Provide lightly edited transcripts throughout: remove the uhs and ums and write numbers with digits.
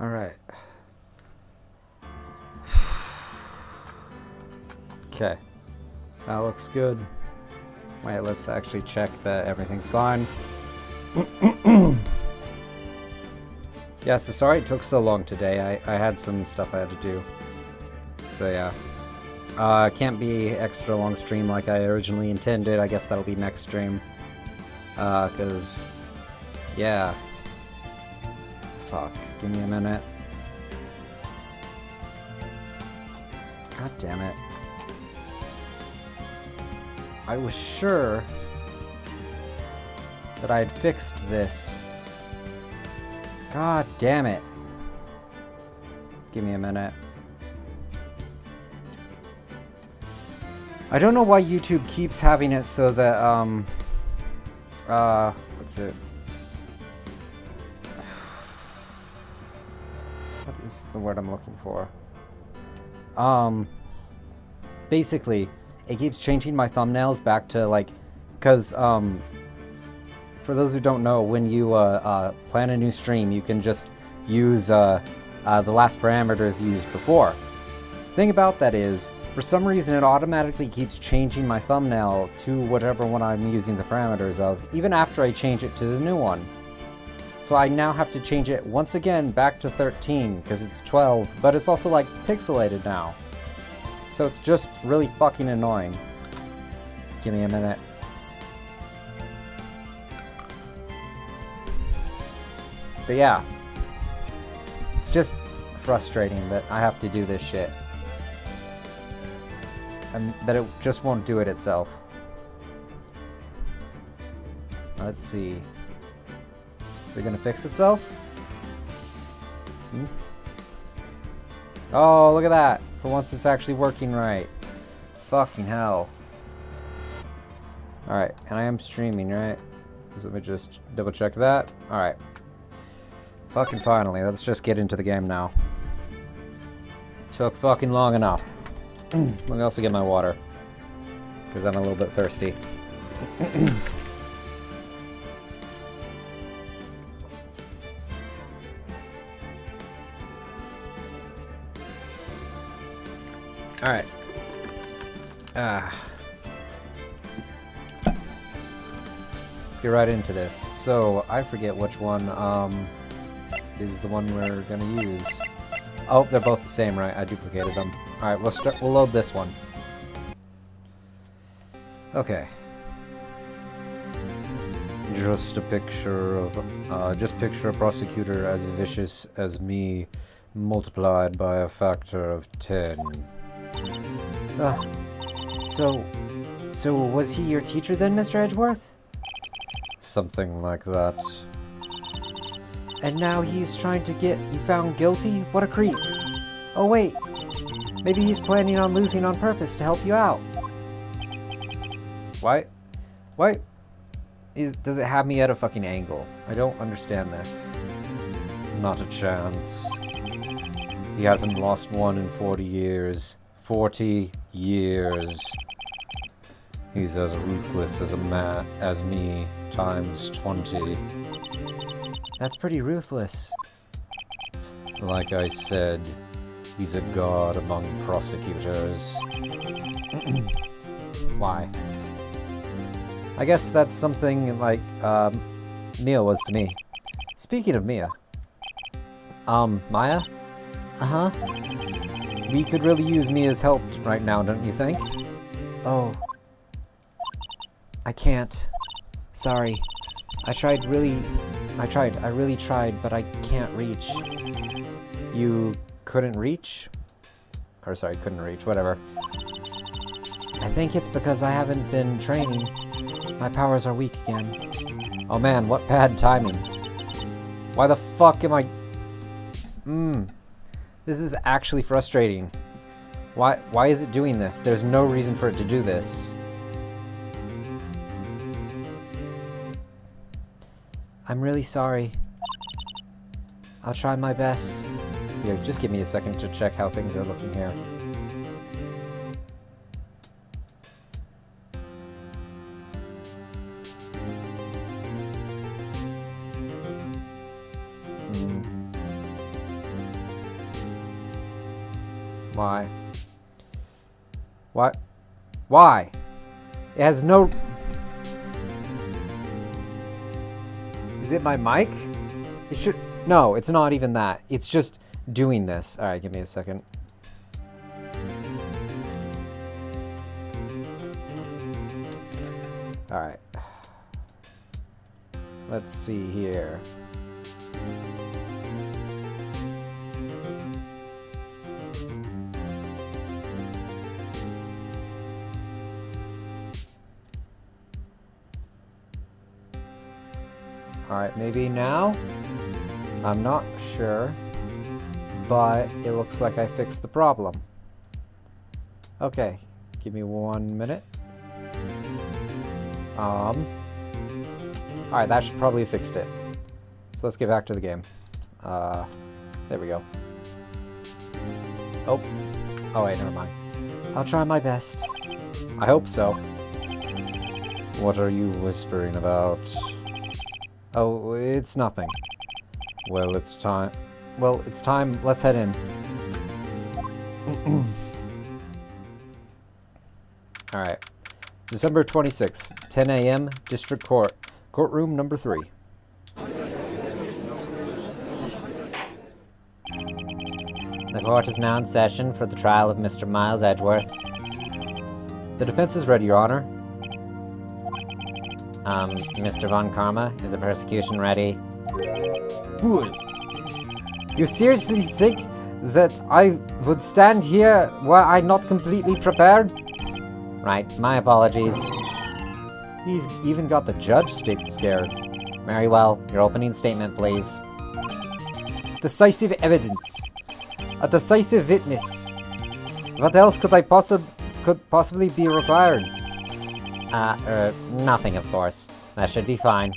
Alright. Okay. That looks good. Wait, let's actually check that everything's fine. Yeah, so sorry it took so long today. I had some stuff I had to do. So yeah. Can't be extra long stream like I originally intended. I guess that'll be next stream. Cause... yeah. Fuck. Give me a minute. God damn it. I was sure that I had fixed this. God damn it. Give me a minute. I don't know why YouTube keeps having it so that, what's it? What is the word I'm looking for? Basically, it keeps changing my thumbnails back to, like, because, for those who don't know, when you, plan a new stream, you can just use, the last parameters used before. The thing about that is, for some reason, it automatically keeps changing my thumbnail to whatever one I'm using the parameters of, even after I change it to the new one. So I now have to change it once again back to 13, because it's 12, but it's also, like, pixelated now. So it's just really fucking annoying. Give me a minute. But yeah. It's just frustrating that I have to do this shit. And that it just won't do it itself. Let's see. Is it gonna fix itself? Hmm? Oh, look at that! For once it's actually working right. Fucking hell. Alright, and I am streaming, right? Let me just double check that. Alright. Fucking finally, let's just get into the game now. Took fucking long enough. Let me also get my water. Because I'm a little bit thirsty. Alright. Let's get right into this. So, I forget which one, is the one we're gonna use. Oh, they're both the same, right? I duplicated them. Alright, we'll load this one. Okay. Just picture a prosecutor as vicious as me, multiplied by a factor of 10. So was he your teacher then, Mr. Edgeworth? Something like that. And now he's trying to get you found guilty? What a creep. Oh wait, maybe he's planning on losing on purpose to help you out. Why? Does it have me at a fucking angle? I don't understand this. Not a chance. He hasn't lost one in 40 years. 40 years. He's as ruthless as as me, times 20. That's pretty ruthless. Like I said, he's a god among prosecutors. Why? I guess that's something like, Mia was to me. Speaking of Mia. Maya? Uh-huh. We could really use Mia's help right now, don't you think? Oh. I can't. Sorry. I really tried, but I can't reach. You couldn't reach? Or sorry, couldn't reach, whatever. I think it's because I haven't been training. My powers are weak again. Oh man, what bad timing. Why the fuck am I... This is actually frustrating. Why is it doing this? There's no reason for it to do this. I'm really sorry. I'll try my best. Yeah, just give me a second to check how things are looking here. Why? What? Why? It has no... Is it my mic? It should... No, it's not even that. It's just doing this. Alright, give me a second. Alright. Let's see here. Alright, maybe now? I'm not sure, but it looks like I fixed the problem. Okay, give me 1 minute. Alright, that should probably have fixed it. So let's get back to the game. There we go. Oh. Oh wait, never mind. I'll try my best. I hope so. What are you whispering about? Oh, it's nothing. Well, it's time. Well, it's time. Let's head in. Alright. December 26th, 10 a.m., District Court. Courtroom number 3. The court is now in session for the trial of Mr. Miles Edgeworth. The defense is ready, Your Honor. Mr. Von Karma, is the prosecution ready? Fool! You seriously think that I would stand here were I not completely prepared? Right, my apologies. He's even got the judge scared. Very well, your opening statement, please. Decisive evidence. A decisive witness. What else could possibly be required? Nothing, of course. That should be fine.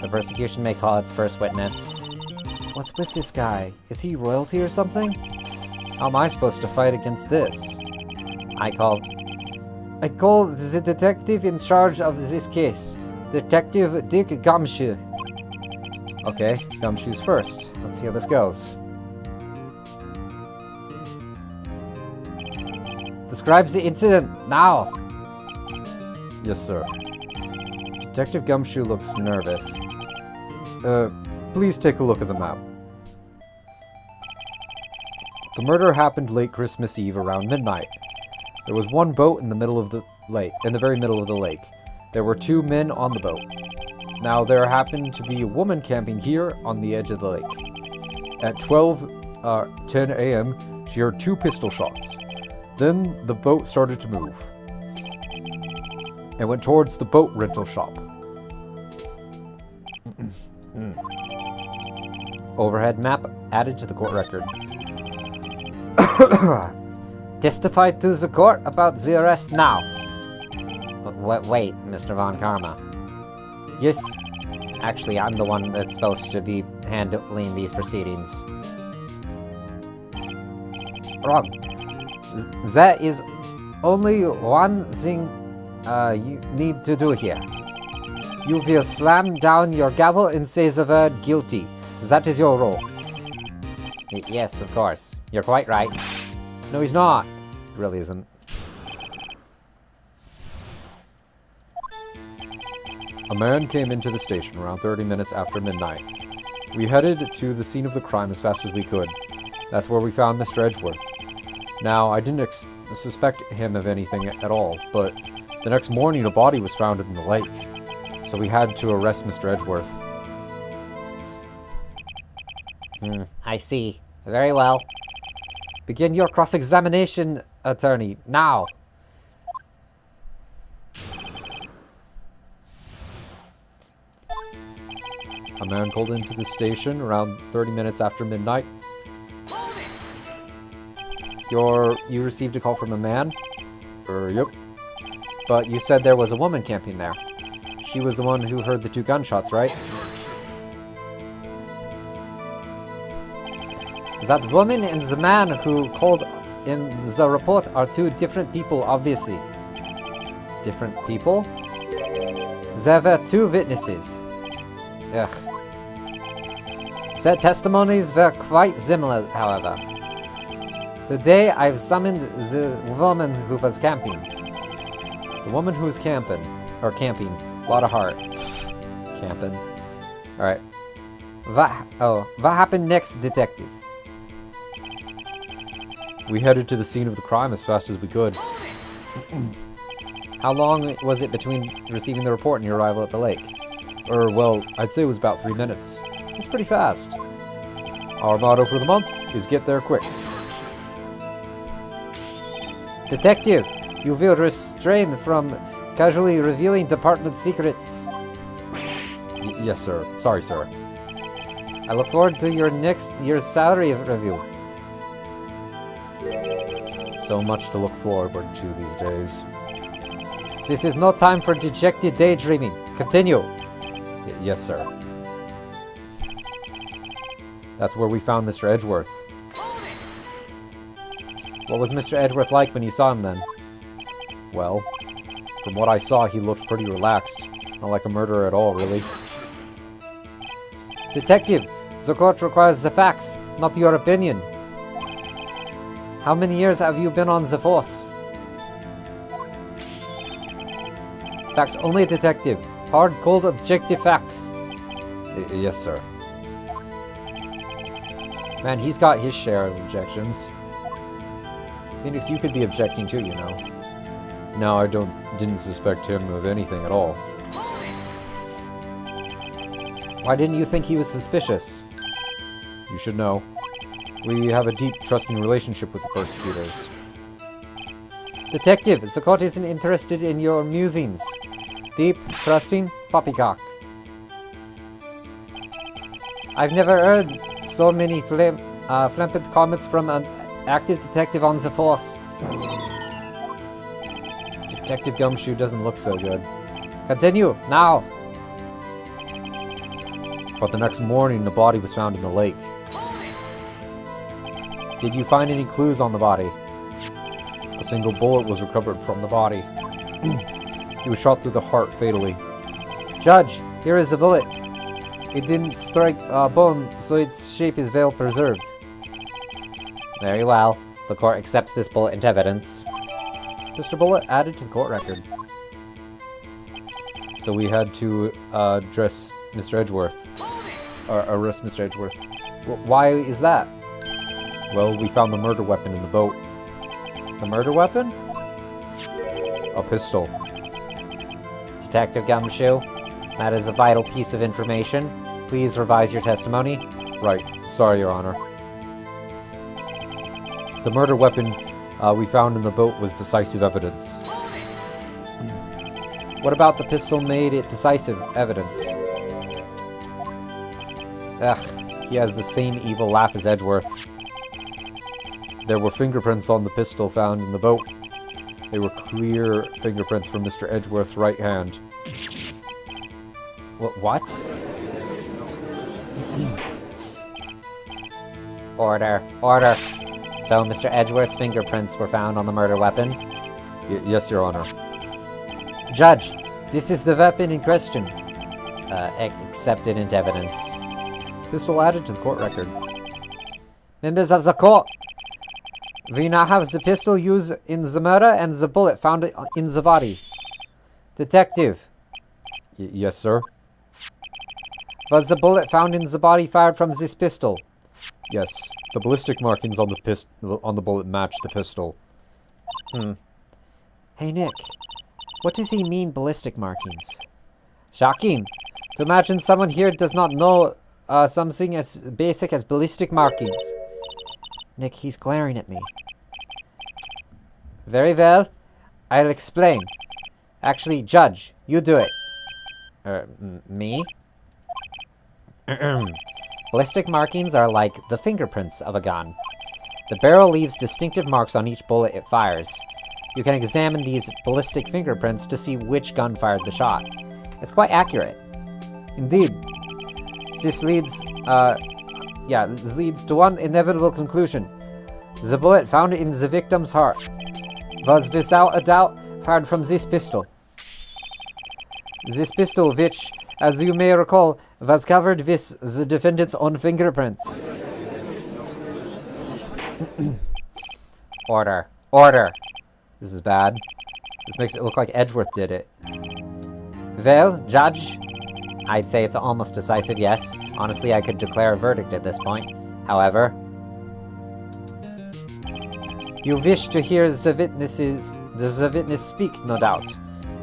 The prosecution may call its first witness. What's with this guy? Is he royalty or something? How am I supposed to fight against this? I call the detective in charge of this case. Detective Dick Gumshoe. Okay, Gumshoe's first. Let's see how this goes. Describes the incident, now! Yes, sir. Detective Gumshoe looks nervous. Please take a look at the map. The murder happened late Christmas Eve around midnight. There was one boat in the middle of the lake, in the very middle of the lake. There were 2 men on the boat. Now there happened to be a woman camping here on the edge of the lake. At 10 a.m., she heard 2 pistol shots. Then the boat started to move and went towards the boat rental shop. overhead map added to the court record. Testify to the court about the arrest now. Wait, Mr. Von Karma. Yes. Actually, I'm the one that's supposed to be handling these proceedings. Wrong. There is only one thing you need to do here. You will slam down your gavel and say the word guilty. That is your role. Yes, of course. You're quite right. No, he's not. He really isn't. A man came into the station around 30 minutes after midnight. We headed to the scene of the crime as fast as we could. That's where we found Mr. Edgeworth. Now, I didn't suspect him of anything at all, but the next morning a body was found in the lake. So we had to arrest Mr. Edgeworth. I see. Very well. Begin your cross-examination, attorney, now! A man called into the station around 30 minutes after midnight. You received a call from a man? Yep. But you said there was a woman camping there. She was the one who heard the 2 gunshots, right? That woman and the man who called in the report are 2 different people, obviously. Different people? There were 2 witnesses. Ugh. Their testimonies were quite similar, however. Today, I've summoned the woman who was camping. The woman who's camping. Or camping. A lot of heart. Camping. Alright. What happened next, detective? We headed to the scene of the crime as fast as we could. How long was it between receiving the report and your arrival at the lake? Well, I'd say it was about 3 minutes. It's pretty fast. Our motto for the month is get there quick. Detective, you will restrain from casually revealing department secrets. Yes, sir. Sorry, sir. I look forward to your next year's salary review. So much to look forward to these days. This is no time for dejected daydreaming. Continue. Yes, sir. That's where we found Mr. Edgeworth. What was Mr. Edgeworth like when you saw him then? Well, from what I saw, he looked pretty relaxed. Not like a murderer at all, really. Detective, the court requires the facts, not your opinion. How many years have you been on the force? Facts only, detective. Hard, cold, objective facts. Yes, sir. Man, he's got his share of objections. Phoenix, you could be objecting too, you know. No, I didn't suspect him of anything at all. Why didn't you think he was suspicious? You should know. We have a deep, trusting relationship with the persecutors. Detective, the court isn't interested in your musings. Deep, trusting, poppycock. I've never heard so many flippant comments from an active detective on the force. Detective Gumshoe doesn't look so good. Continue, now! But the next morning, the body was found in the lake. Did you find any clues on the body? A single bullet was recovered from the body. He was shot through the heart fatally. Judge, here is the bullet. It didn't strike bone, so its shape is well preserved. Very well. The court accepts this bullet into evidence. Mr. Bullet added to the court record. So we had to address Mr. Edgeworth. Or arrest Mr. Edgeworth. Why is that? Well, we found the murder weapon in the boat. The murder weapon? A pistol. Detective Gumshoe, that is a vital piece of information. Please revise your testimony. Right. Sorry, Your Honor. The murder weapon we found in the boat was decisive evidence. What about the pistol made it decisive evidence? Ugh, he has the same evil laugh as Edgeworth. There were fingerprints on the pistol found in the boat. They were clear fingerprints from Mr. Edgeworth's right hand. What? Order. Order. So Mr. Edgeworth's fingerprints were found on the murder weapon? Yes, Your Honor. Judge, this is the weapon in question. Accepted into evidence. Pistol added to the court record. Members of the court, we now have the pistol used in the murder and the bullet found in the body. Detective. Yes, sir. Was the bullet found in the body fired from this pistol? Yes. The ballistic markings on the bullet matched the pistol. Hey, Nick. What does he mean, ballistic markings? Shocking. To imagine someone here does not know something as basic as ballistic markings. Nick, he's glaring at me. Very well. I'll explain. Actually, Judge, you do it. Me? Ballistic markings are like the fingerprints of a gun. The barrel leaves distinctive marks on each bullet it fires. You can examine these ballistic fingerprints to see which gun fired the shot. It's quite accurate. Indeed. This leads to one inevitable conclusion. The bullet found in the victim's heart was without a doubt fired from this pistol. This pistol, which, as you may recall, was covered with the defendant's own fingerprints. Order. Order! This is bad. This makes it look like Edgeworth did it. Well, Judge? I'd say it's almost decisive, yes. Honestly, I could declare a verdict at this point. However... You wish to hear the witness speak, no doubt.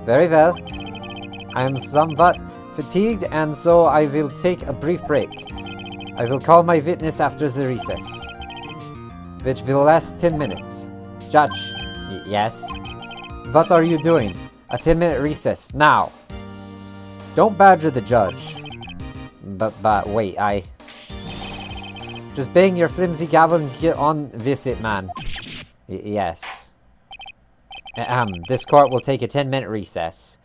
Very well. I am somewhat fatigued, and so I will take a brief break. I will call my witness after the recess, which will last 10 minutes. Judge? Yes? What are you doing? A 10-minute recess, now! Don't badger the judge. But wait, Just bang your flimsy gavel and get on with it, man. Yes. This court will take a 10-minute recess.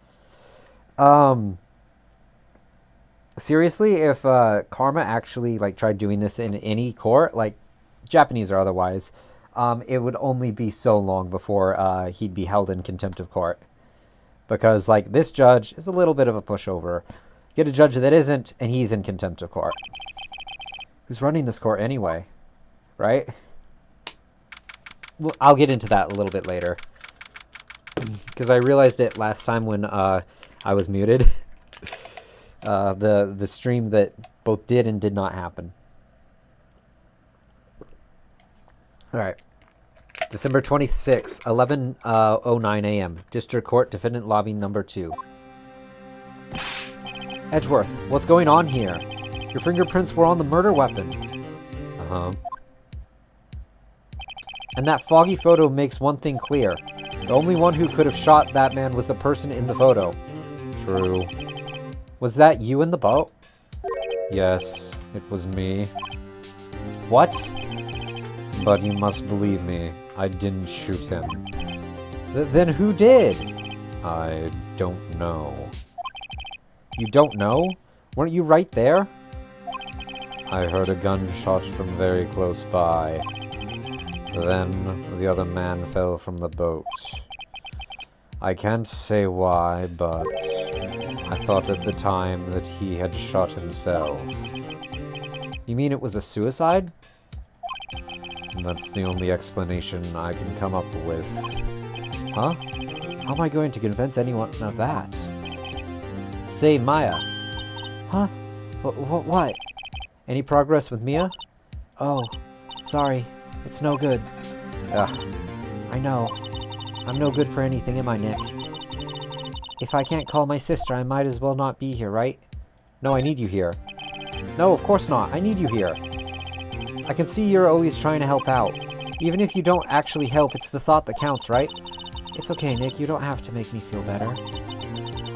Seriously, if Karma actually like tried doing this in any court, like Japanese or otherwise, it would only be so long before he'd be held in contempt of court. Because like this judge is a little bit of a pushover. Get a judge that isn't, and he's in contempt of court. Who's running this court anyway? Right? Well, I'll get into that a little bit later. Because I realized it last time when I was muted. The stream that both did and did not happen. Alright. December 26th, 11:09 a.m. District Court, Defendant Lobby Number 2. Edgeworth, what's going on here? Your fingerprints were on the murder weapon. Uh-huh. And that foggy photo makes one thing clear. The only one who could have shot that man was the person in the photo. True. Was that you in the boat? Yes, it was me. What? But you must believe me, I didn't shoot him. Then who did? I don't know. You don't know? Weren't you right there? I heard a gunshot from very close by. Then the other man fell from the boat. I can't say why, but I thought at the time that he had shot himself. You mean it was a suicide? That's the only explanation I can come up with. Huh? How am I going to convince anyone of that? Say, Maya. Huh? What? Any progress with Mia? Oh, sorry. It's no good. Ugh. I know. I'm no good for anything, am I, Nick? If I can't call my sister, I might as well not be here, right? No, I need you here. No, of course not. I need you here. I can see you're always trying to help out. Even if you don't actually help, it's the thought that counts, right? It's okay, Nick. You don't have to make me feel better.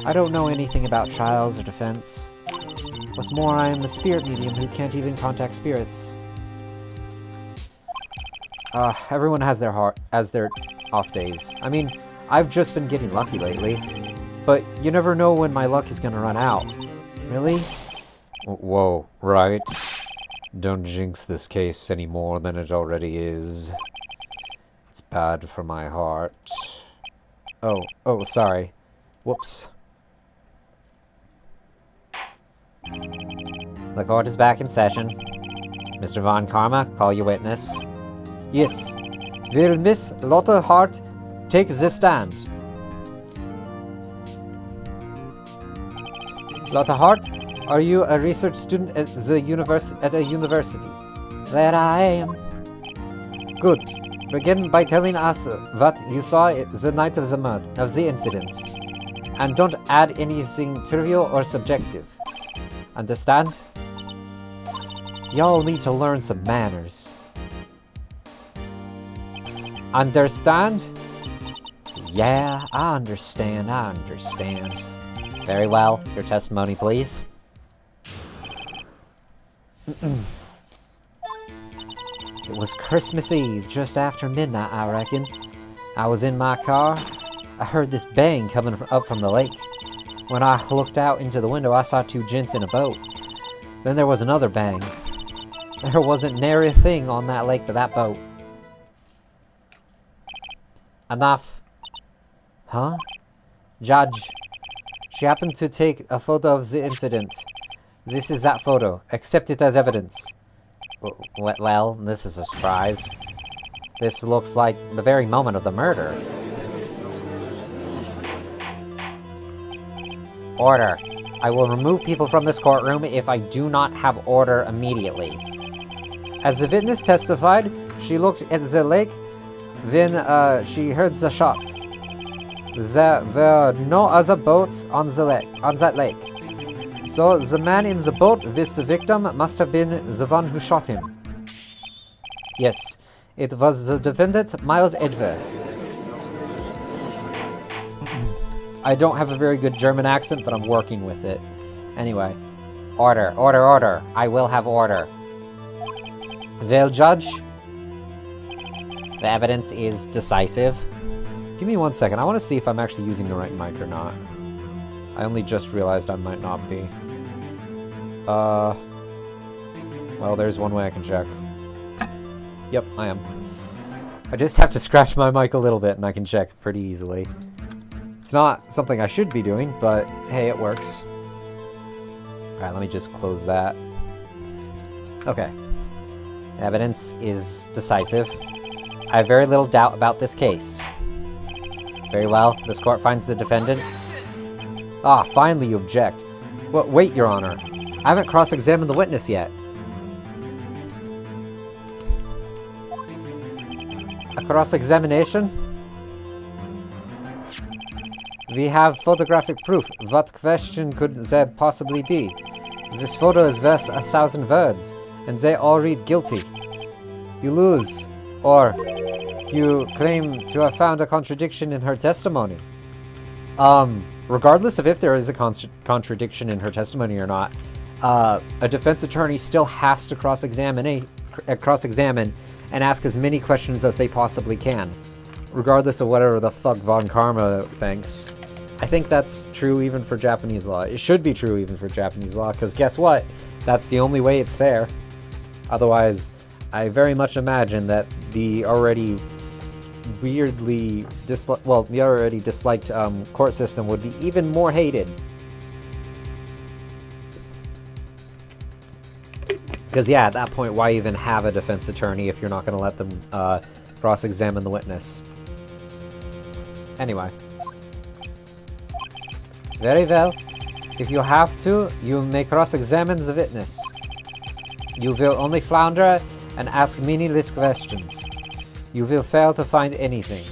I don't know anything about trials or defense. What's more, I am a spirit medium who can't even contact spirits. Everyone has their off days. I mean, I've just been getting lucky lately. But you never know when my luck is gonna run out. Really? Whoa, right. Don't jinx this case any more than it already is. It's bad for my heart. Oh, sorry. Whoops. The court is back in session. Mr. Von Karma, call your witness. Yes. Will Miss Lotte Hart take the stand? Lotte Hart, are you a research student at a university? That I am. Good. Begin by telling us what you saw the night of the incident. And don't add anything trivial or subjective. Understand? Y'all need to learn some manners. Understand? Yeah, I understand. Very well. Your testimony, please. It was Christmas Eve, just after midnight, I reckon. I was in my car. I heard this bang coming up from the lake. When I looked out into the window, I saw two gents in a boat. Then there was another bang. There wasn't nary a thing on that lake but that boat. Enough. Huh? Judge. She happened to take a photo of the incident. This is that photo. Accept it as evidence. Well, this is a surprise. This looks like the very moment of the murder. Order. I will remove people from this courtroom if I do not have order immediately. As the witness testified, she looked at the lake, then she heard the shot. There were no other boats on that lake. So the man in the boat with the victim must have been the one who shot him. Yes, it was the defendant, Miles Edgeworth. I don't have a very good German accent, but I'm working with it. Anyway. Order, order, order. I will have order. Well, Judge. The evidence is decisive. Give me 1 second. I want to see if I'm actually using the right mic or not. I only just realized I might not be. Well, there's one way I can check. Yep, I am. I just have to scratch my mic a little bit and I can check pretty easily. It's not something I should be doing, but hey, it works. Alright, let me just close that. Okay. Evidence is decisive. I have very little doubt about this case. Very well, this court finds the defendant. Ah, finally you object. Well, wait, Your Honor. I haven't cross-examined the witness yet. A cross-examination? We have photographic proof. What question could there possibly be? This photo is worth 1,000 words, and they all read guilty. You lose. Or, you claim to have found a contradiction in her testimony. Regardless of if there is a contradiction in her testimony or not, a defense attorney still has to cross-examine and ask as many questions as they possibly can, regardless of whatever the fuck Von Karma thinks. I think that's true even for Japanese law. It should be true even for Japanese law, because guess what? That's the only way it's fair. Otherwise, I very much imagine that the already disliked court system would be even more hated. Because yeah, at that point, why even have a defense attorney if you're not going to let them cross-examine the witness? Anyway. Very well. If you have to, you may cross-examine the witness. You will only flounder and ask meaningless questions. You will fail to find anything.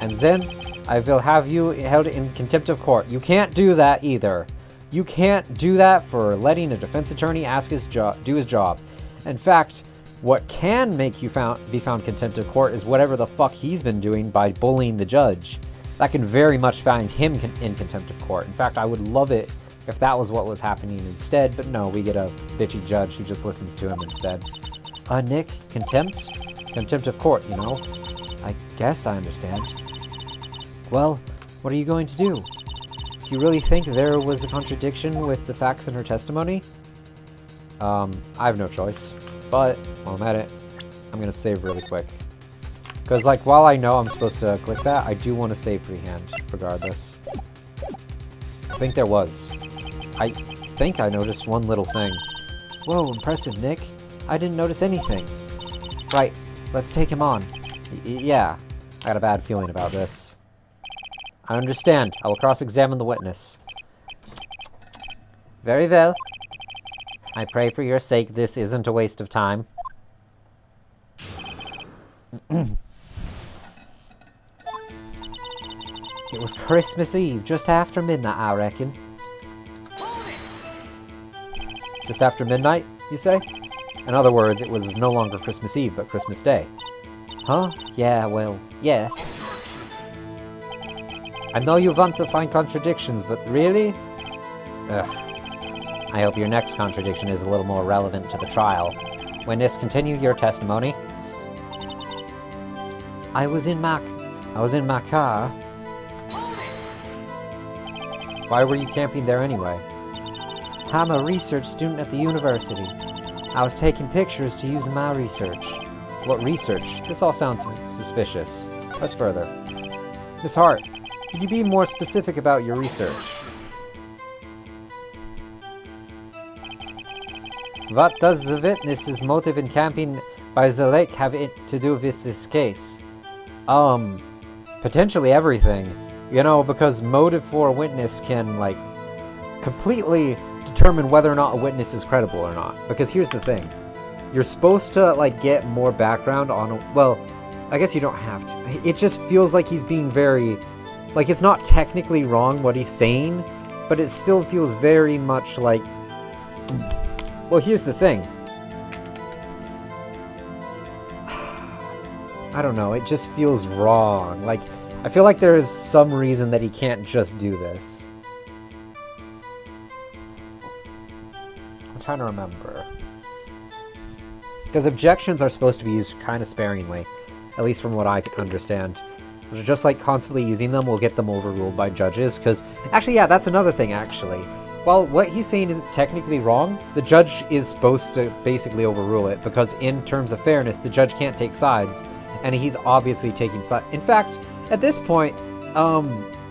And then, I will have you held in contempt of court. You can't do that either. You can't do that for letting a defense attorney do his job. In fact, what can make you be found contempt of court is whatever the fuck he's been doing by bullying the judge. That can very much find him in contempt of court. In fact, I would love it if that was what was happening instead, but no, we get a bitchy judge who just listens to him instead. Nick, contempt? Contempt of court, you know? I guess I understand. Well, what are you going to do? Do you really think there was a contradiction with the facts in her testimony? I have no choice. But, while I'm at it, I'm gonna save really quick. Because, like, while I know I'm supposed to click that, I do want to save freehand, regardless. I think there was. I think I noticed one little thing. Whoa, impressive, Nick. I didn't notice anything. Right, let's take him on. Yeah, I got a bad feeling about this. I understand. I will cross-examine the witness. Very well. I pray for your sake this isn't a waste of time. It was Christmas Eve, just after midnight, I reckon. Just after midnight, you say? In other words, it was no longer Christmas Eve, but Christmas Day. Huh? Yeah, well, yes. I know you want to find contradictions, but really? Ugh. I hope your next contradiction is a little more relevant to the trial. Witness, continue your testimony. I was in my car. Why were you camping there anyway? I'm a research student at the university. I was taking pictures to use in my research. What research? This all sounds suspicious. Let's further. Miss Hart, could you be more specific about your research? What does the witness's motive in camping by the lake have it to do with this case? Potentially everything. You know, because motive for a witness can, like, completely determine whether or not a witness is credible or not. Because here's the thing. You're supposed to, like, get more background on well, I guess you don't have to. It just feels like he's being very... Like, it's not technically wrong what he's saying, but it still feels very much like... Well, here's the thing. I don't know, it just feels wrong. Like, I feel like there is some reason that he can't just do this. I'm trying to remember. Because objections are supposed to be used kind of sparingly, at least from what I can understand. Just like constantly using them will get them overruled by judges, because... Actually, yeah, that's another thing, actually. While what he's saying isn't technically wrong, the judge is supposed to basically overrule it, because in terms of fairness, the judge can't take sides, and he's obviously taking sides. In fact, at this point,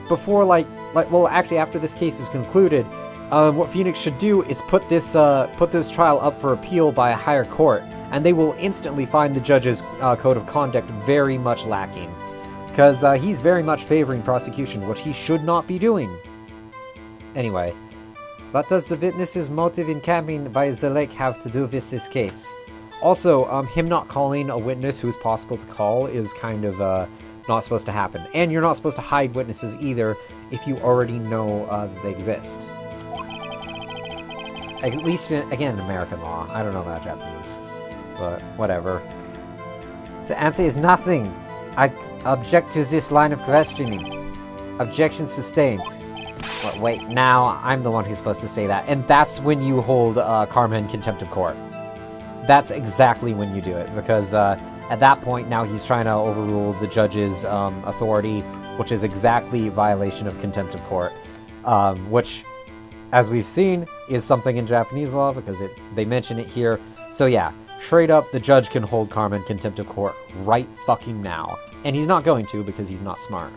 before, well, actually, after this case is concluded, what Phoenix should do is put this trial up for appeal by a higher court, and they will instantly find the judge's code of conduct very much lacking. Because he's very much favoring prosecution, which he should not be doing. Anyway, what does the witness's motive in camping by the lake have to do with this case? Also, him not calling a witness who's possible to call is kind of not supposed to happen. And you're not supposed to hide witnesses either if you already know that they exist. At least, again, American law. I don't know about Japanese. But, whatever. The answer is nothing. I object to this line of questioning. Objection sustained. Well, wait, now I'm the one who's supposed to say that. And that's when you hold Karma in contempt of court. That's exactly when you do it. Because at that point, now he's trying to overrule the judge's authority, which is exactly violation of contempt of court. Which, as we've seen, is something in Japanese law, because they mention it here. So yeah, straight up, the judge can hold Karma in contempt of court right fucking now. And he's not going to, because he's not smart.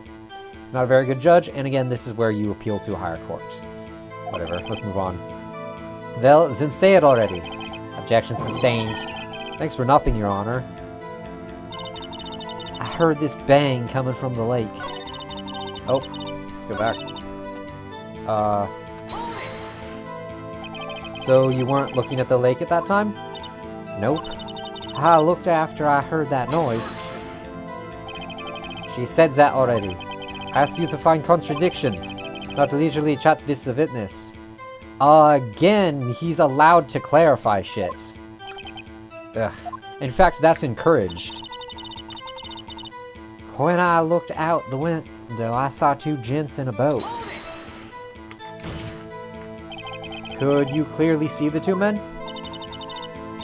He's not a very good judge, and again, this is where you appeal to a higher court. Whatever, let's move on. Well, then say it already. Objection sustained. Thanks for nothing, Your Honor. I heard this bang coming from the lake. Oh, let's go back. So you weren't looking at the lake at that time? Nope. I looked after I heard that noise. She said that already. I asked you to find contradictions, not leisurely chat with the witness. Again, he's allowed to clarify shit. Ugh. In fact, that's encouraged. When I looked out the window, I saw two gents in a boat. Could you clearly see the two men?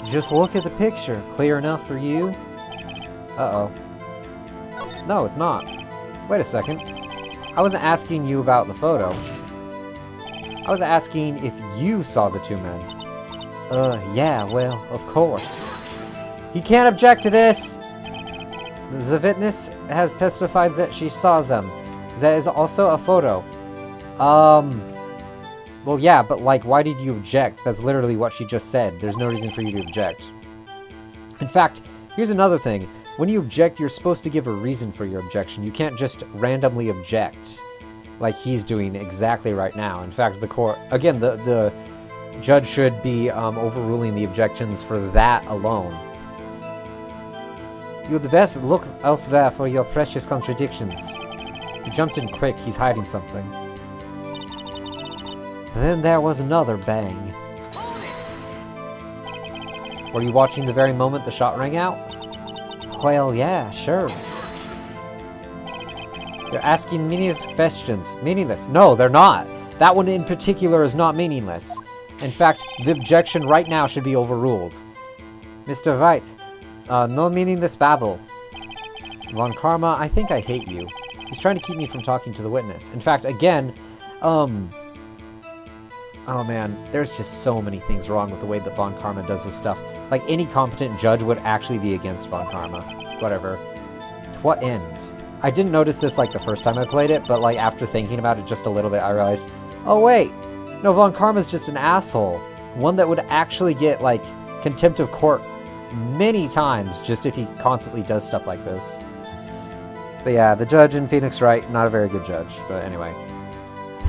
Just look at the picture. Clear enough for you? Uh-oh. No, it's not. Wait a second. I wasn't asking you about the photo. I was asking if you saw the two men. Yeah, well, of course. You can't object to this! The witness has testified that she saw them. There is also a photo. Well, yeah, but, like, why did you object? That's literally what she just said. There's no reason for you to object. In fact, here's another thing. When you object, you're supposed to give a reason for your objection. You can't just randomly object, like he's doing exactly right now. In fact, the court... Again, the judge should be overruling the objections for that alone. You'd best look elsewhere for your precious contradictions. He jumped in quick. He's hiding something. Then there was another bang. Were you watching the very moment the shot rang out? Well, yeah, sure. You're asking meaningless questions. Meaningless. No, they're not. That one in particular is not meaningless. In fact, the objection right now should be overruled. Mr. Wright, no meaningless babble. Von Karma, I think I hate you. He's trying to keep me from talking to the witness. In fact, again, oh man, there's just so many things wrong with the way that Von Karma does his stuff. Like, any competent judge would actually be against Von Karma. Whatever. To what end? I didn't notice this, like, the first time I played it, but, like, after thinking about it just a little bit, I realized, oh wait, no, Von Karma's just an asshole. One that would actually get, like, contempt of court many times just if he constantly does stuff like this. But yeah, the judge in Phoenix Wright, not a very good judge, but anyway.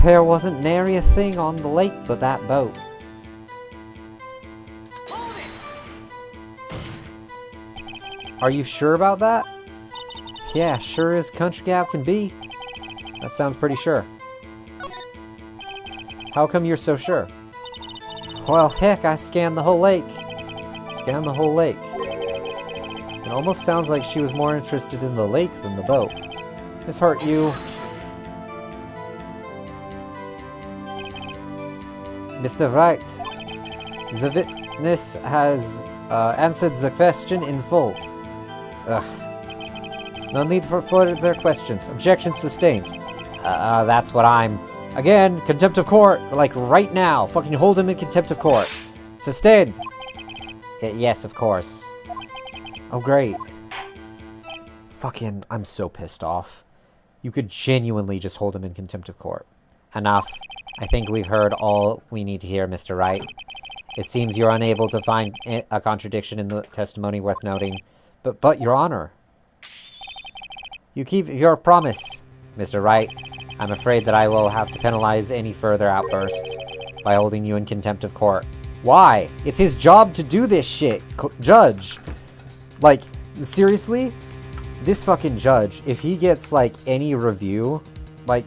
There wasn't nary a thing on the lake but that boat. Are you sure about that? Yeah, sure as country gal can be. That sounds pretty sure. How come you're so sure? Well, heck, I scanned the whole lake. Scanned the whole lake. It almost sounds like she was more interested in the lake than the boat. Miss Hart, you... Mr. Wright, the witness has answered the question in full. Ugh. No need for further questions. Objection sustained. That's what I'm... Again, contempt of court. Like, right now. Fucking hold him in contempt of court. Sustained. Yes, of course. Oh, great. Fucking, I'm so pissed off. You could genuinely just hold him in contempt of court. Enough. I think we've heard all we need to hear, Mr. Wright. It seems you're unable to find a contradiction in the testimony worth noting. But, Your Honor. You keep your promise, Mr. Wright. I'm afraid that I will have to penalize any further outbursts by holding you in contempt of court. Why? It's his job to do this shit, Judge. Like, seriously? This fucking judge, if he gets, like, any review, like,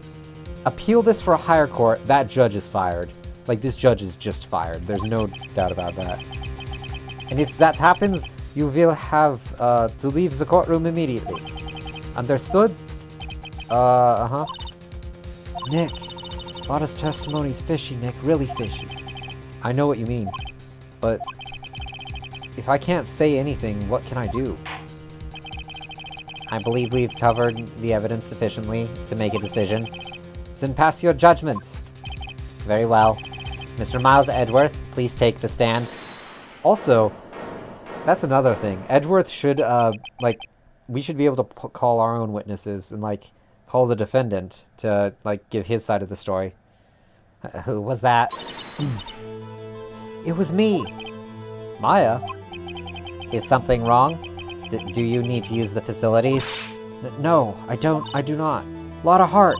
appeal this for a higher court, that judge is fired. Like, this judge is just fired. There's no doubt about that. And if that happens, you will have to leave the courtroom immediately. Understood? Uh-huh. Nick, Lotta's testimony's fishy, Nick. Really fishy. I know what you mean. But if I can't say anything, what can I do? I believe we've covered the evidence sufficiently to make a decision. Then pass your judgment. Very well. Mr. Miles Edgeworth, please take the stand. Also, that's another thing. Edgeworth should, like, we should be able to call our own witnesses and, like, call the defendant to, like, give his side of the story. Who was that? It was me. Maya? Is something wrong? Do you need to use the facilities? No, I do not. Lotta Hart,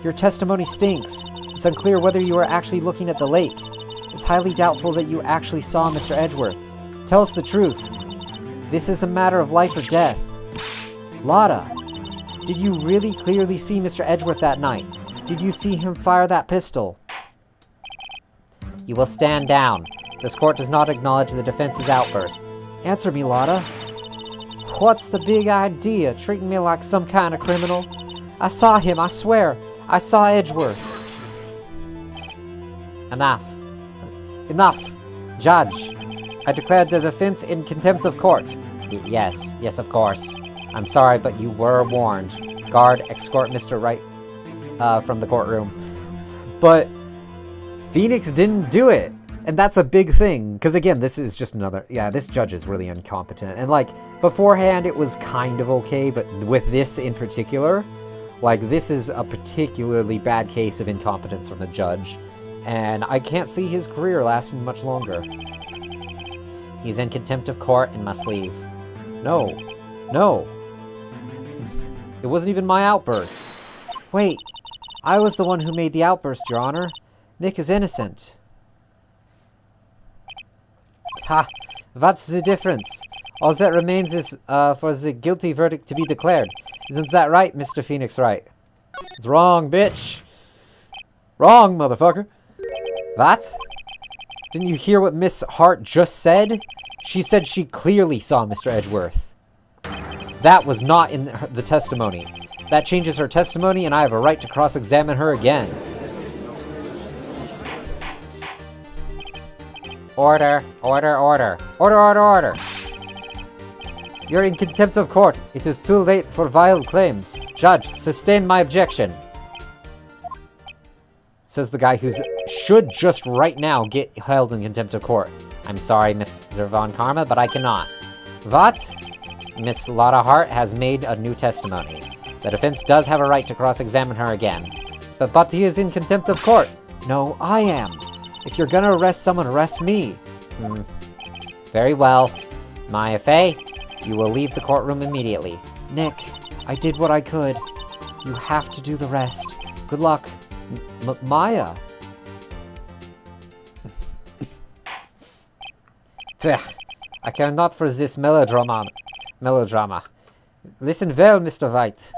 your testimony stinks. It's unclear whether you were actually looking at the lake. It's highly doubtful that you actually saw Mr. Edgeworth. Tell us the truth. This is a matter of life or death. Lotta, did you really clearly see Mr. Edgeworth that night? Did you see him fire that pistol? You will stand down. This court does not acknowledge the defense's outburst. Answer me, Lotta. What's the big idea, treating me like some kind of criminal? I saw him, I swear. I saw Edgeworth. Enough. Enough. Judge, I declared the defense in contempt of court. Yes, of course. I'm sorry, but you were warned. Guard, escort Mr. Wright from the courtroom. But Phoenix didn't do it. And that's a big thing, because again, this is just another... Yeah, this judge is really incompetent. And, like, beforehand it was kind of okay, but with this in particular, like, this is a particularly bad case of incompetence from the judge. And I can't see his career lasting much longer. He's in contempt of court and must leave. No. It wasn't even my outburst. Wait, I was the one who made the outburst, Your Honor. Nick is innocent. Ha! What's the difference? All that remains is for the guilty verdict to be declared. Isn't that right, Mr. Phoenix Wright? It's wrong, bitch. Wrong, motherfucker. What? Didn't you hear what Miss Hart just said? She said she clearly saw Mr. Edgeworth. That was not in the testimony. That changes her testimony, and I have a right to cross-examine her again. Order. You're in contempt of court. It is too late for vile claims. Judge, sustain my objection. Says the guy who should just right now get held in contempt of court. I'm sorry, Mr. Von Karma, but I cannot. What? Miss Lotta Hart has made a new testimony. The defense does have a right to cross-examine her again. But he is in contempt of court. No, I am. If you're gonna arrest someone, arrest me. Very well. Maya Fey, you will leave the courtroom immediately. Nick, I did what I could. You have to do the rest. Good luck. Maya. I care not for this melodrama. Listen well, Mr. Wright.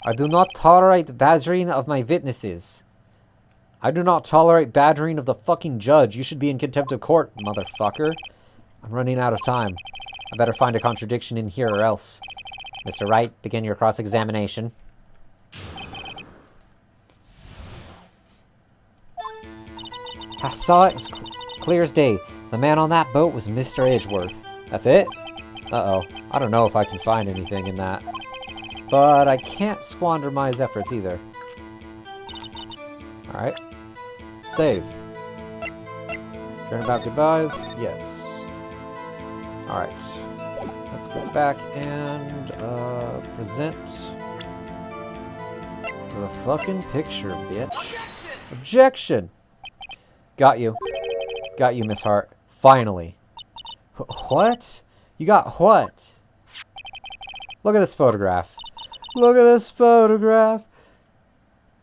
I do not tolerate badgering of my witnesses. I do not tolerate badgering of the fucking judge. You should be in contempt of court, motherfucker. I'm running out of time. I better find a contradiction in here or else. Mr. Wright, begin your cross-examination. I saw it as clear as day. The man on that boat was Mr. Edgeworth. That's it? Uh-oh. I don't know if I can find anything in that. But I can't squander my efforts either. Alright. Save. Turnabout goodbyes? Yes. Alright. Let's go back and present the fucking picture, bitch. Objection! Got you. Got you, Miss Hart. Finally. What? You got what? Look at this photograph. Look at this photograph.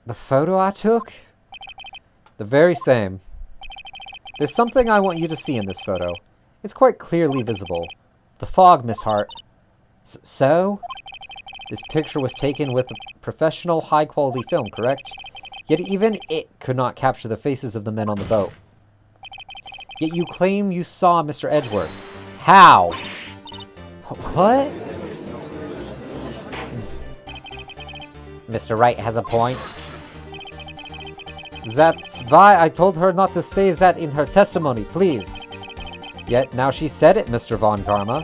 The photo I took? The very same. There's something I want you to see in this photo. It's quite clearly visible. The fog, Miss Hart. So? This picture was taken with a professional, high-quality film, correct? Yet even it could not capture the faces of the men on the boat. Yet you claim you saw Mr. Edgeworth. How? What? Mr. Wright has a point. That's why I told her not to say that in her testimony, please. Yet now she said it, Mr. Von Karma.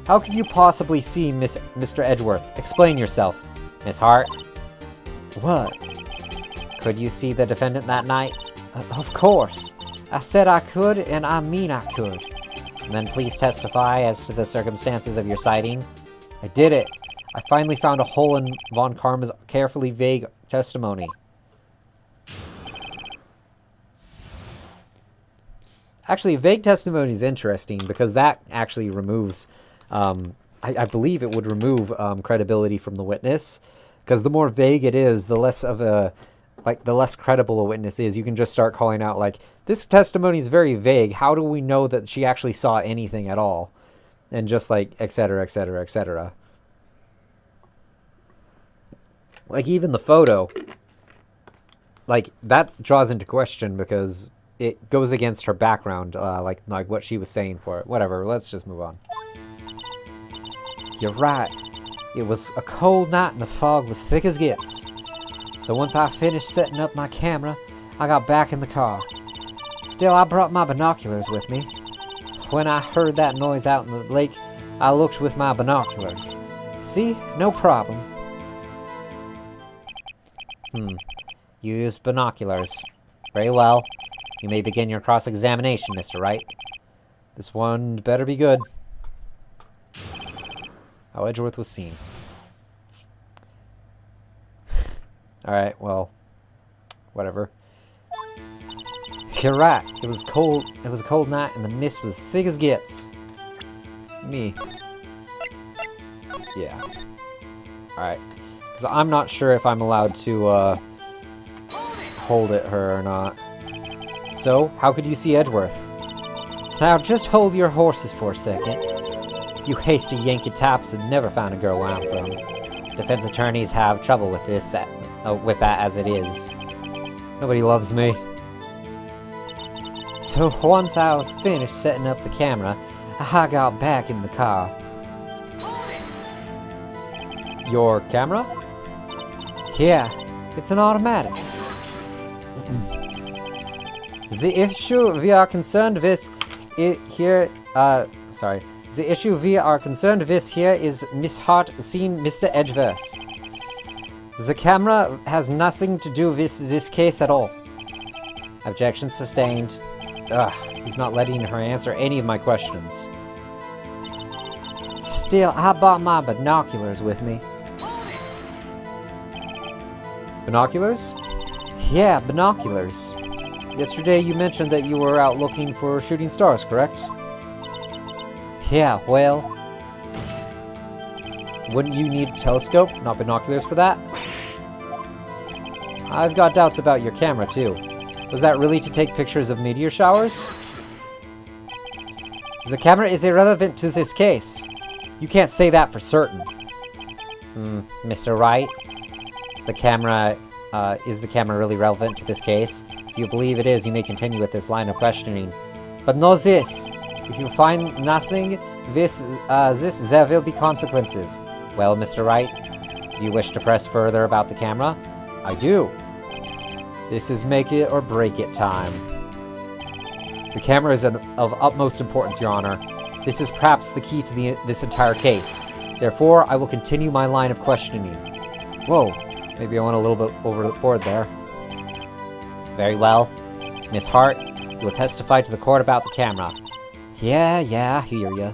How could you possibly see Mr. Edgeworth? Explain yourself, Miss Hart. What? Could you see the defendant that night? Of course. I said I could, and I mean I could. Then please testify as to the circumstances of your sighting. I did it. I finally found a hole in Von Karma's carefully vague testimony. Actually, vague testimony is interesting because that actually removes, I believe it would remove credibility from the witness. Because the more vague it is, the less of a, the less credible a witness is. You can just start calling out like, this testimony is very vague. How do we know that she actually saw anything at all? And just like, etc., etc., etc. Like even the photo, like that draws into question because it goes against her background, like what she was saying for it. Whatever, let's just move on. You're right. It was a cold night and the fog was thick as gets. So once I finished setting up my camera, I got back in the car. Still, I brought my binoculars with me. When I heard that noise out in the lake, I looked with my binoculars. See? No problem. You used binoculars. Very well. You may begin your cross-examination, Mr. Wright. This one better be good. How Edgeworth was seen. Alright, well, whatever. You're right. It was cold. It was a cold night and the mist was thick as gets. Me. Yeah. Alright. Because I'm not sure if I'm allowed to hold at her or not. So, how could you see Edgeworth? Now, just hold your horses for a second. You hasty Yankee taps had never found a girl where I'm from. Defense attorneys have trouble with this, with that as it is. Nobody loves me. So, once I was finished setting up the camera, I got back in the car. Your camera? Yeah, it's an automatic. The issue we are concerned with here, the issue we are concerned with here is Miss Hart seeing Mr. Edgeworth. The camera has nothing to do with this case at all. Objection sustained. Ugh, he's not letting her answer any of my questions. Still, I bought my binoculars with me. Binoculars? Yeah, binoculars. Yesterday you mentioned that you were out looking for shooting stars, correct? Yeah, well... Wouldn't you need a telescope, not binoculars for that? I've got doubts about your camera, too. Was that really to take pictures of meteor showers? The camera is irrelevant to this case. You can't say that for certain. Mr. Wright? The camera, is the camera really relevant to this case? If you believe it is, you may continue with this line of questioning. But know this. If you find nothing, there will be consequences. Well, Mr. Wright, do you wish to press further about the camera? I do. This is make it or break it time. The camera is of utmost importance, Your Honor. This is perhaps the key to this entire case. Therefore, I will continue my line of questioning. Whoa, maybe I went a little bit overboard there. Very well. Miss Hart, you will testify to the court about the camera. Yeah, I hear ya.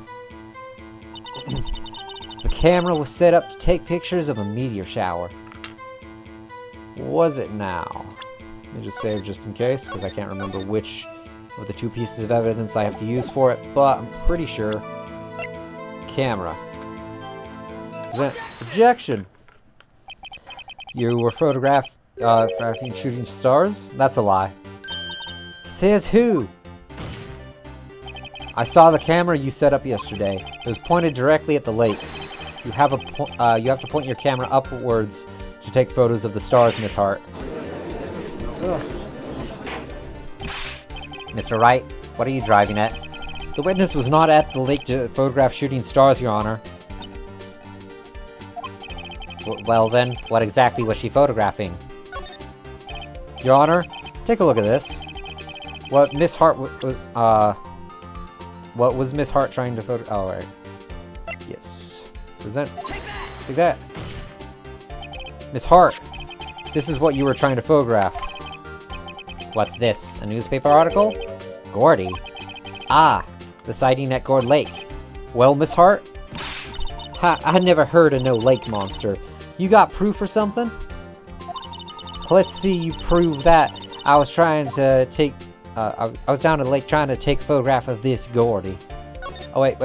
The camera was set up to take pictures of a meteor shower. Was it now? Let me just save just in case, because I can't remember which of the two pieces of evidence I have to use for it, but I'm pretty sure. Camera. Present objection. You were photographing shooting stars? That's a lie. Says who? I saw the camera you set up yesterday. It was pointed directly at the lake. You have to point your camera upwards to take photos of the stars, Miss Hart. Ugh. Mr. Wright, what are you driving at? The witness was not at the lake to photograph shooting stars, Your Honor. Well then, what exactly was she photographing? Your Honor, take a look at this. What Miss Hart what was Miss Hart trying to photo? Oh, right. Yes. Present. Take that. Miss Hart, this is what you were trying to photograph. What's this? A newspaper article? Gordy. Ah, the sighting at Gord Lake. Well, Miss Hart? Ha, I never heard of no lake monster. You got proof or something? Let's see you prove that. I was trying to take... I was down at the lake trying to take a photograph of this Gordy. Oh, wait.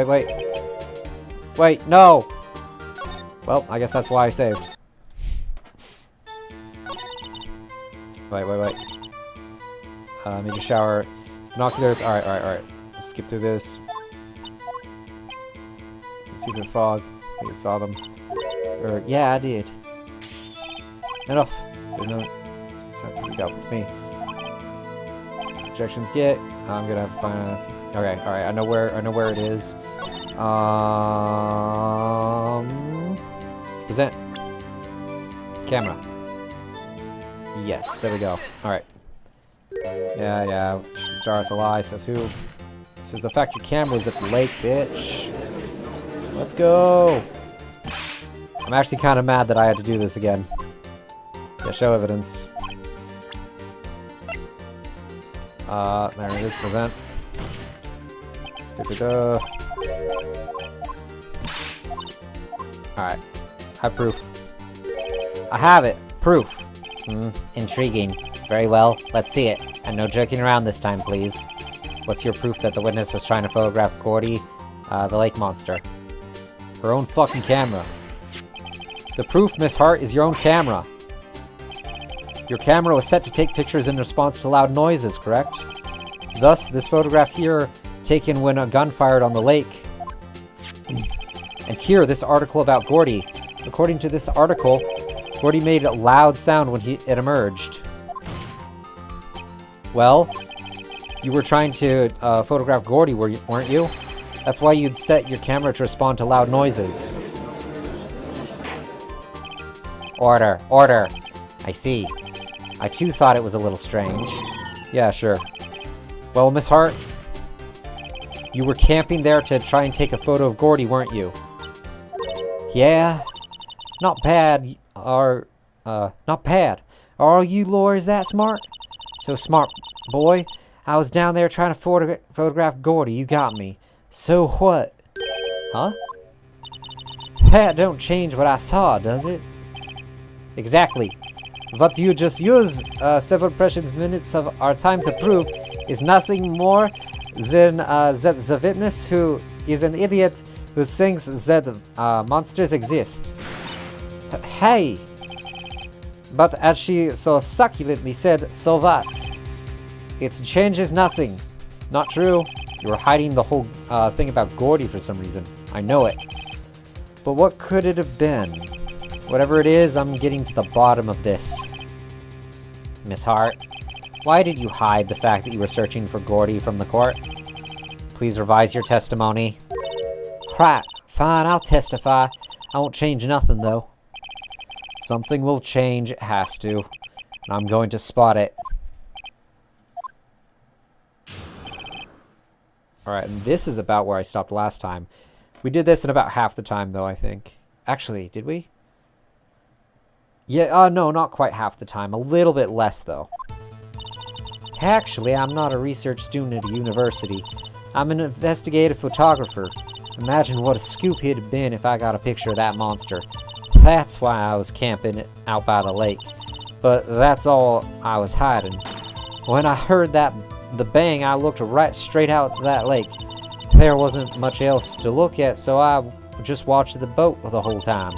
Wait, no! Well, I guess that's why I saved. Wait. Meteor shower. Binoculars. Alright. Let's skip through this. Let's see the fog. You saw them. Yeah, I did. Enough. There's no... Something with me. Objections get. I'm gonna find... Okay, alright. I know where it is. Present. Camera. Yes, there we go. Alright. Yeah. Star's a lie. Says who? Says the fact your camera was at the lake, bitch. Let's go. I'm actually kind of mad that I had to do this again. Yeah, show evidence. There it is. Present. Alright. Have proof. I have it. Proof. Intriguing. Very well. Let's see it. And no joking around this time, please. What's your proof that the witness was trying to photograph Gordy, the lake monster? Her own fucking camera. The proof, Miss Hart, is your own camera. Your camera was set to take pictures in response to loud noises, correct? Thus, this photograph here, taken when a gun fired on the lake. And here, this article about Gordy. According to this article, Gordy made a loud sound when it emerged. Well, you were trying to photograph Gordy, weren't you? That's why you'd set your camera to respond to loud noises. Order. I see. I too thought it was a little strange. Yeah, sure. Well, Miss Hart, you were camping there to try and take a photo of Gordy, weren't you? Yeah. Not bad. Not bad. Are you lawyers that smart? So smart, boy. I was down there trying to photograph Gordy. You got me. So what? Huh? That don't change what I saw, does it? Exactly. What you just used several precious minutes of our time to prove is nothing more than that the witness who is an idiot who thinks that monsters exist. Hey! But as she so succulently said, so what? It changes nothing. Not true. You were hiding the whole thing about Gordy for some reason. I know it. But what could it have been? Whatever it is, I'm getting to the bottom of this. Miss Hart, why did you hide the fact that you were searching for Gordy from the court? Please revise your testimony. Right, fine, I'll testify. I won't change nothing, though. Something will change, it has to. And I'm going to spot it. Alright, and this is about where I stopped last time. We did this in about half the time, though, I think. Actually, did we? Yeah, no, not quite half the time. A little bit less, though. Actually, I'm not a research student at a university. I'm an investigative photographer. Imagine what a scoop it'd have been if I got a picture of that monster. That's why I was camping out by the lake. But that's all I was hiding. When I heard the bang, I looked right straight out that lake. There wasn't much else to look at, so I just watched the boat the whole time.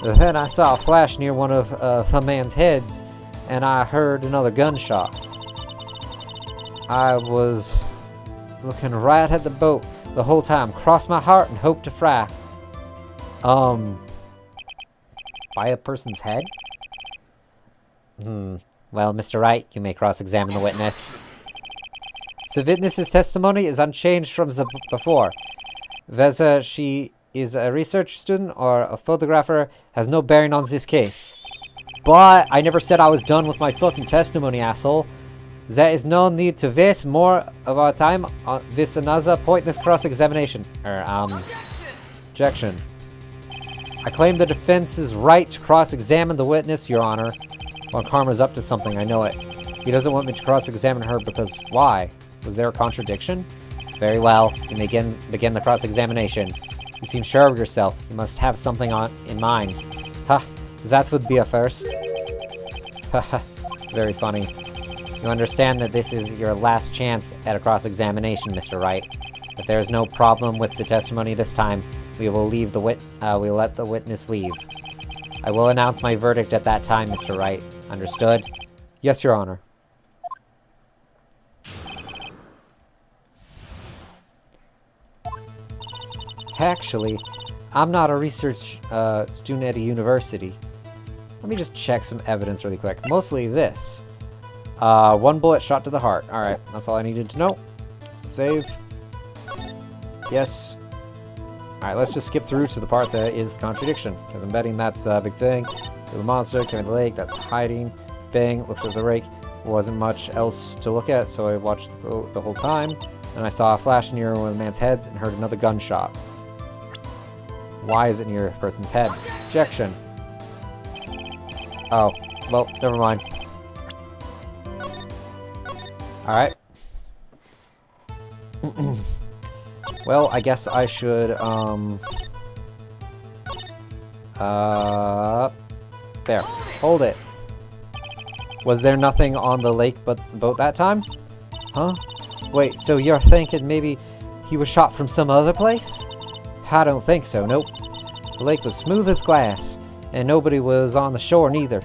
Then I saw a flash near one of the man's heads, and I heard another gunshot. I was looking right at the boat the whole time, crossed my heart and hoped to fry. By a person's head? Well, Mr. Wright, you may cross-examine the witness. The witness's testimony is unchanged from the before. Whether she is a research student or a photographer has no bearing on this case. But I never said I was done with my fucking testimony, asshole. There is no need to waste more of our time on this another pointless cross-examination. Objection. I claim the defense's right to cross-examine the witness, Your Honor. Well, Karma's up to something, I know it. He doesn't want me to cross-examine her because why? Was there a contradiction? Very well, you may begin the cross-examination. You seem sure of yourself. You must have something in mind. Ha, that would be a first. Haha, very funny. You understand that this is your last chance at a cross-examination, Mr. Wright. If there is no problem with the testimony this time, we will leave we'll let the witness leave. I will announce my verdict at that time, Mr. Wright. Understood? Yes, Your Honor. Actually, I'm not a research student at a university. Let me just check some evidence really quick. Mostly this. One bullet shot to the heart. Alright, that's all I needed to know. Save. Yes. Alright, let's just skip through to the part that is the contradiction. Because I'm betting that's a big thing. The monster came in the lake, that's hiding. Bang, looked at the rake. Wasn't much else to look at, so I watched the whole time. And I saw a flash near one of the man's heads and heard another gunshot. Why is it near a person's head? Objection. Oh, well, never mind. Alright. Well, I guess I should, there. Hold it. Was there nothing on the lake but the boat that time? Huh? Wait, so you're thinking maybe he was shot from some other place? I don't think so, nope. The lake was smooth as glass, and nobody was on the shore neither.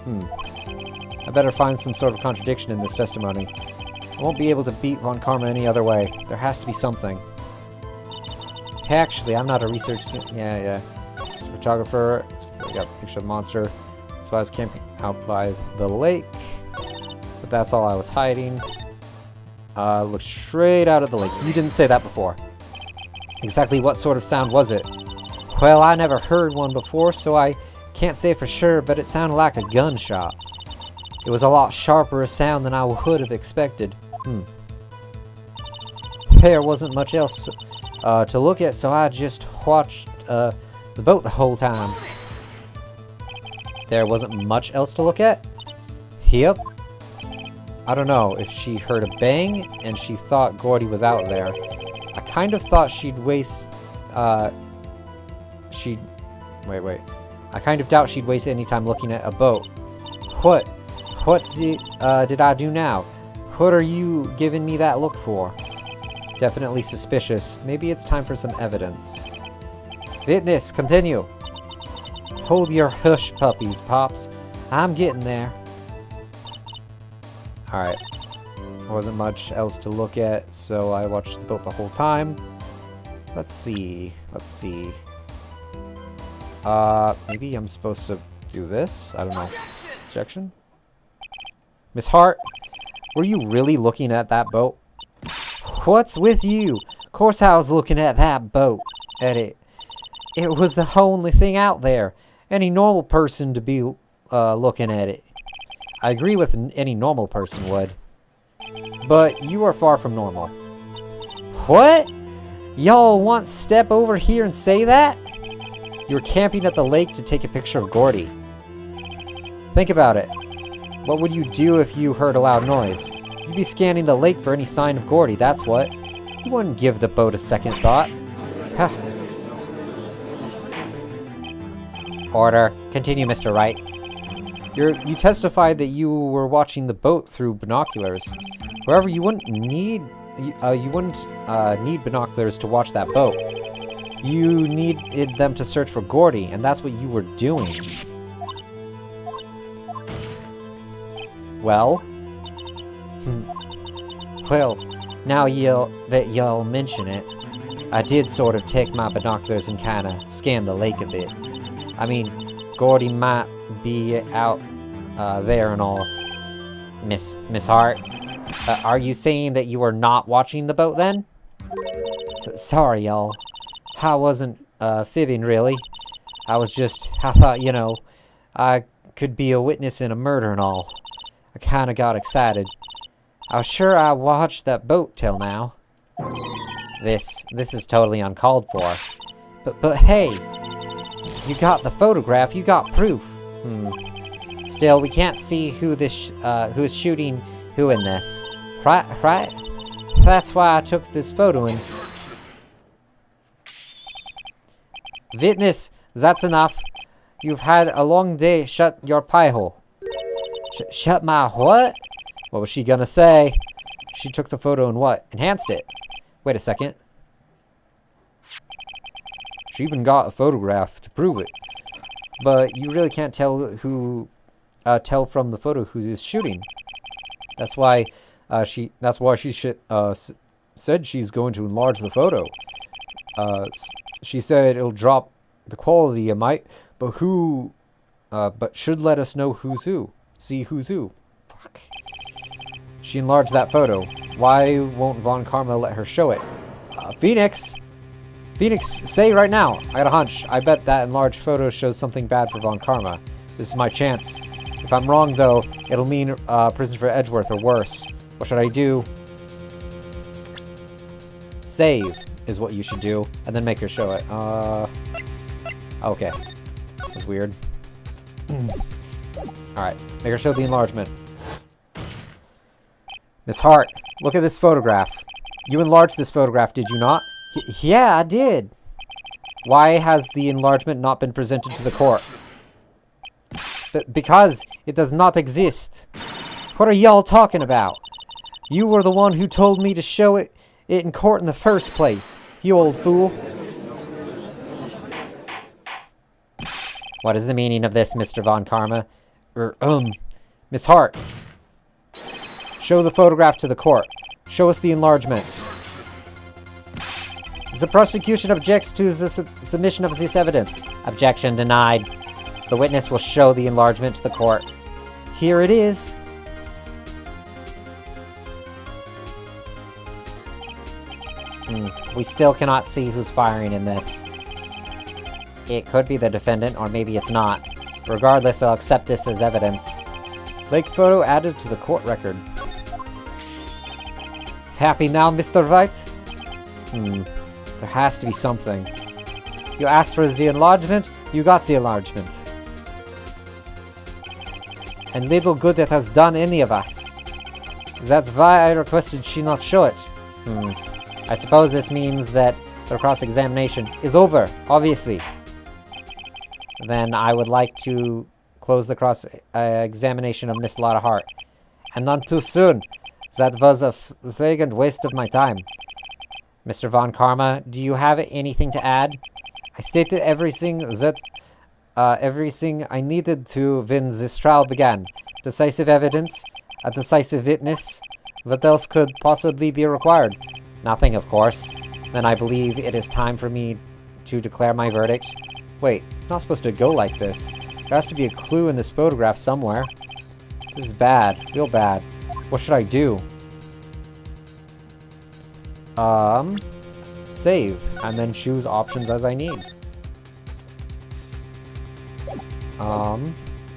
I better find some sort of contradiction in this testimony. I won't be able to beat Von Karma any other way. There has to be something. Actually, I'm not a research student. Yeah. Just a photographer. I got a picture of the monster. That's why I was camping out by the lake. But that's all I was hiding. Looked straight out of the lake. You didn't say that before. Exactly what sort of sound was it? Well, I never heard one before, so I can't say for sure, but it sounded like a gunshot. It was a lot sharper a sound than I would have expected. There wasn't much else to look at, so I just watched the boat the whole time. There wasn't much else to look at? Yep. I don't know if she heard a bang and she thought Gordy was out there. I kind of thought she'd waste, wait. I kind of doubt she'd waste any time looking at a boat. What? What did I do now? What are you giving me that look for? Definitely suspicious. Maybe it's time for some evidence. Witness, continue. Hold your hush puppies, Pops. I'm getting there. Alright. Wasn't much else to look at, so I watched the boat the whole time. Let's see. Maybe I'm supposed to do this? I don't know. Objection? Miss Hart, were you really looking at that boat? What's with you? Of course I was looking at that boat. It was the only thing out there. Any normal person to be looking at it. I agree with any normal person would. But you are far from normal. What? Y'all want to step over here and say that? You were camping at the lake to take a picture of Gordy. Think about it. What would you do if you heard a loud noise? You'd be scanning the lake for any sign of Gordy, that's what. You wouldn't give the boat a second thought. Order. Continue, Mr. Wright. You testified that you were watching the boat through binoculars. However, you wouldn't need binoculars to watch that boat. You needed them to search for Gordy, and that's what you were doing. Well? Well, now that y'all mention it, I did sort of take my binoculars and kinda scan the lake a bit. I mean, Gordy might be out there and all. Miss Hart, are you saying that you were not watching the boat then? Sorry, y'all. I wasn't fibbing, really. I thought, you know, I could be a witness in a murder and all. I kinda got excited. I was sure I watched that boat till now. This is totally uncalled for. But hey, you got the photograph, you got proof. Still, we can't see who's shooting who in this. Right? That's why I took this photo and... Witness, that's enough. You've had a long day, shut your pie hole. Shut my what? What was she gonna say? She took the photo and what? Enhanced it. Wait a second. She even got a photograph to prove it. But you really can't tell from the photo who is shooting. That's why she said she's going to enlarge the photo. She said it'll drop the quality a mite, but should let us know who's who. See who's who. Fuck. She enlarged that photo. Why won't Von Karma let her show it? Phoenix! Phoenix, say right now. I got a hunch. I bet that enlarged photo shows something bad for Von Karma. This is my chance. If I'm wrong, though, it'll mean prison for Edgeworth or worse. What should I do? Save is what you should do, and then make her show it. Okay. That's weird. Alright, make her show the enlargement. Miss Hart, look at this photograph. You enlarged this photograph, did you not? Yeah, I did. Why has the enlargement not been presented to the court? Because it does not exist. What are y'all talking about? You were the one who told me to show it in court in the first place, you old fool. What is the meaning of this, Mr. Von Karma? Miss Hart. Show the photograph to the court. Show us the enlargement. The prosecution objects to the submission of this evidence. Objection denied. The witness will show the enlargement to the court. Here it is. We still cannot see who's firing in this. It could be the defendant, or maybe it's not. Regardless, I'll accept this as evidence. Lake photo added to the court record. Happy now, Mr. Wright? There has to be something. You asked for the enlargement, you got the enlargement. And little good that has done any of us. That's why I requested she not show it. I suppose this means that the cross-examination is over, obviously. Then I would like to close the cross-examination of Miss Lotta Hart. And none too soon. That was a flagrant waste of my time. Mr. Von Karma, do you have anything to add? I stated everything I needed to when this trial began. Decisive evidence, a decisive witness. What else could possibly be required? Nothing, of course. Then I believe it is time for me to declare my verdict. Wait, it's not supposed to go like this. There has to be a clue in this photograph somewhere. This is bad. Real bad. What should I do? Save. And then choose options as I need.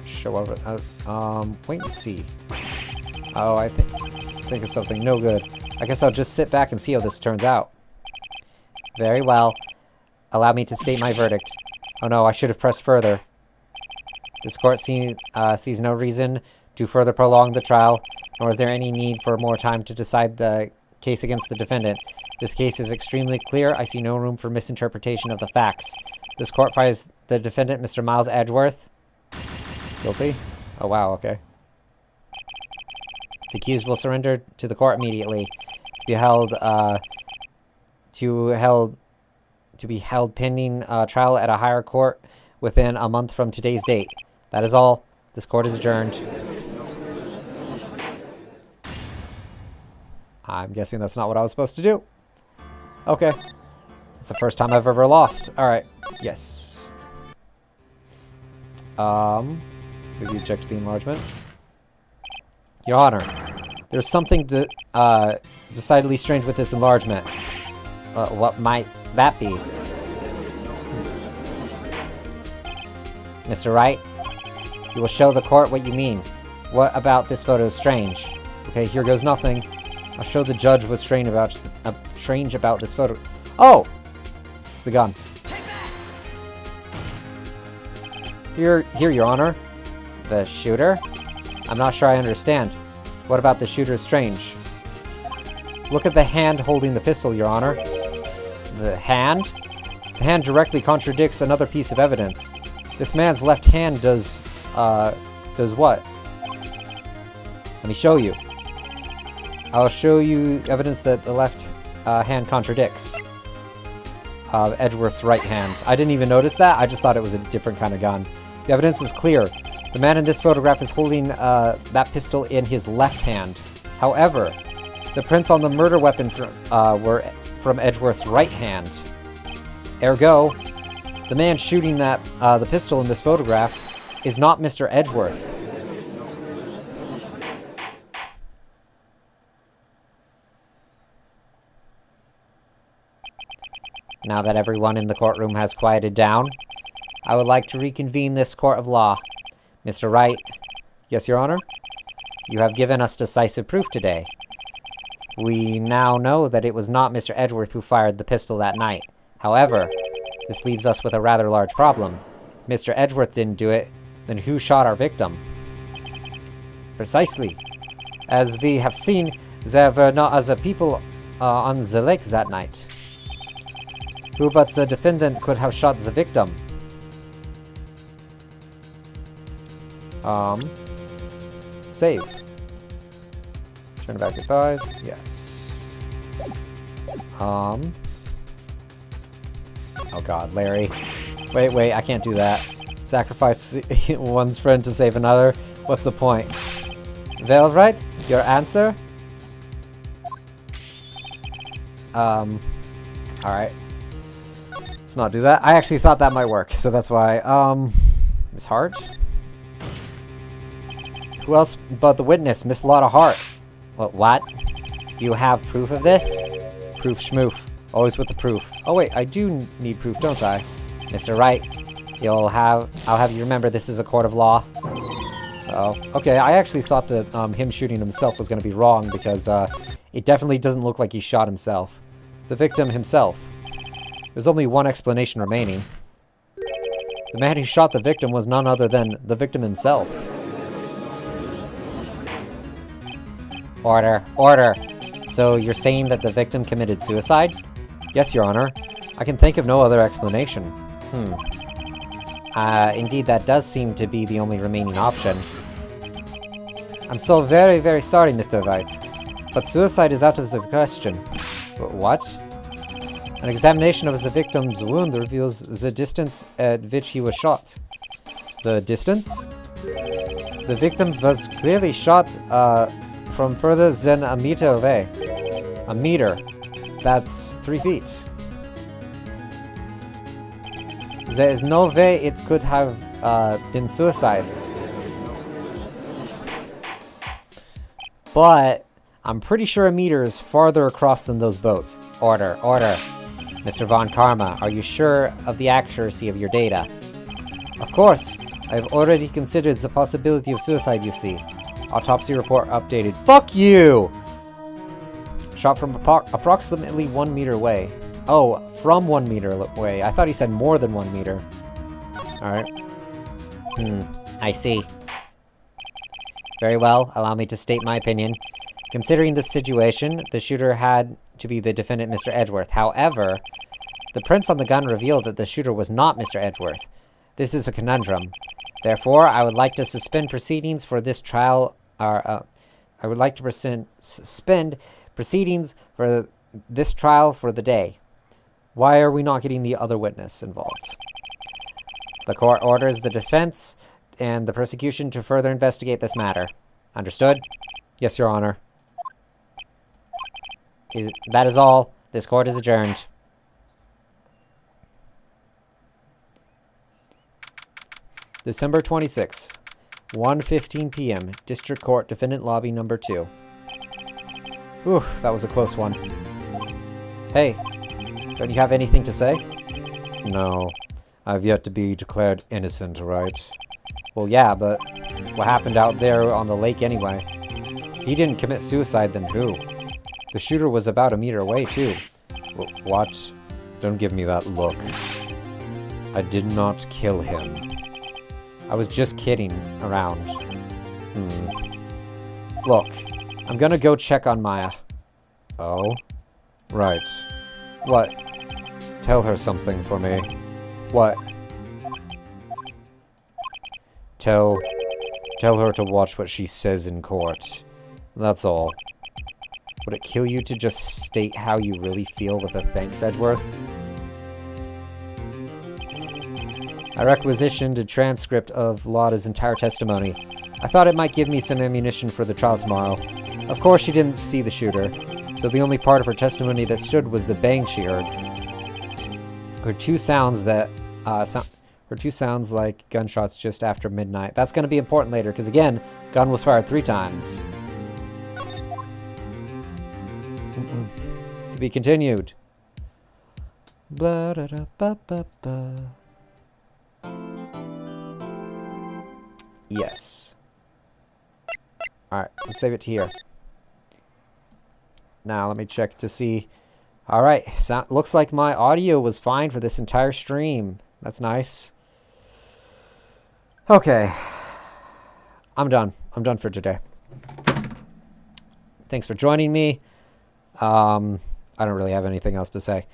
Show over. Wait and see. Oh, I think of something no good. I guess I'll just sit back and see how this turns out. Very well. Allow me to state my verdict. Oh no, I should have pressed further. This court sees no reason to further prolong the trial, nor is there any need for more time to decide the case against the defendant. This case is extremely clear. I see no room for misinterpretation of the facts. This court finds the defendant, Mr. Miles Edgeworth, guilty. Oh wow, okay. The accused will surrender to the court immediately. To be held pending trial at a higher court within a month from today's date. That is all. This court is adjourned. I'm guessing that's not what I was supposed to do. Okay. It's the first time I've ever lost. Alright. Yes. Review object the enlargement. Your Honor, there's something decidedly strange with this enlargement. What might that be? Mr. Wright, you will show the court what you mean. What about this photo is strange? Okay, here goes nothing. I'll show the judge what's strange about this photo. Oh! It's the gun. Here, Your Honor. The shooter? I'm not sure I understand. What about the shooter is strange? Look at the hand holding the pistol, Your Honor. The hand? The hand directly contradicts another piece of evidence. This man's left hand does what? Let me show you. I'll show you evidence that the left hand contradicts Edgeworth's right hand. I didn't even notice that. I just thought it was a different kind of gun. The evidence is clear. The man in this photograph is holding that pistol in his left hand. However, the prints on the murder weapon were from Edgeworth's right hand. Ergo, the man shooting the pistol in this photograph is not Mr. Edgeworth. Now that everyone in the courtroom has quieted down, I would like to reconvene this court of law. Mr. Wright. Yes, Your Honor? You have given us decisive proof today. We now know that it was not Mr. Edgeworth who fired the pistol that night. However, this leaves us with a rather large problem. If Mr. Edgeworth didn't do it, then who shot our victim? Precisely. As we have seen, there were no other people on the lake that night. Who but the defendant could have shot the victim? Save. Turn back your thighs. Yes. Oh god, Larry. Wait, I can't do that. Sacrifice one's friend to save another? What's the point? Well, right? Your answer? Alright. Let's not do that. I actually thought that might work, so that's why. Miss Hart? Who else but the witness, Miss Lotta Hart? What? Do you have proof of this? Proof schmoof. Always with the proof. Oh wait, I do need proof, don't I? Mr. Wright, I'll have you remember this is a court of law. Oh, okay, I actually thought that him shooting himself was going to be wrong because it definitely doesn't look like he shot himself. The victim himself. There's only one explanation remaining. The man who shot the victim was none other than the victim himself. Order. So you're saying that the victim committed suicide? Yes, Your Honor. I can think of no other explanation. Indeed, that does seem to be the only remaining option. I'm so very, very sorry, Mr. Wright, but suicide is out of the question. What? An examination of the victim's wound reveals the distance at which he was shot. The distance? The victim was clearly shot from further than a meter away. A meter. That's 3 feet. There is no way it could have been suicide. But I'm pretty sure a meter is farther across than those boats. Order, order. Mr. Von Karma, are you sure of the accuracy of your data? Of course. I've already considered the possibility of suicide, you see. Autopsy report updated. Fuck you! Shot from approximately 1 meter away. Oh, from 1 meter away. I thought he said more than 1 meter. Alright. I see. Very well, allow me to state my opinion. Considering this situation, the shooter had to be the defendant, Mr. Edgeworth. However, the prints on the gun reveal that the shooter was not Mr. Edgeworth. This is a conundrum. Therefore, I would like to suspend proceedings for this trial. I would like to suspend proceedings for this trial for the day. Why are we not getting the other witness involved? The court orders the defense and the prosecution to further investigate this matter. Understood? Yes, Your Honor. That is all. This court is adjourned. December 26th, 1:15 p.m. District Court, Defendant Lobby Number 2. Whew, that was a close one. Hey, don't you have anything to say? No, I've yet to be declared innocent, right? Well, yeah, but what happened out there on the lake anyway? If he didn't commit suicide, then who? The shooter was about a meter away, too. What? Don't give me that look. I did not kill him. I was just kidding around. Look, I'm gonna go check on Maya. Oh? Right. What? Tell her something for me. What? Tell her to watch what she says in court. That's all. Would it kill you to just state how you really feel with a thanks, Edgeworth? I requisitioned a transcript of Lotta's entire testimony. I thought it might give me some ammunition for the trial tomorrow. Of course, she didn't see the shooter, so the only part of her testimony that stood was the bang she heard. Her two sounds like gunshots just after midnight. That's going to be important later, because again, gun was fired 3 times. To be continued. Blah, da, da, ba, ba, ba. Yes. Alright, let's save it to here. Now, let me check to see. Alright, looks like my audio was fine for this entire stream. That's nice. Okay. I'm done. I'm done for today. Thanks for joining me. I don't really have anything else to say.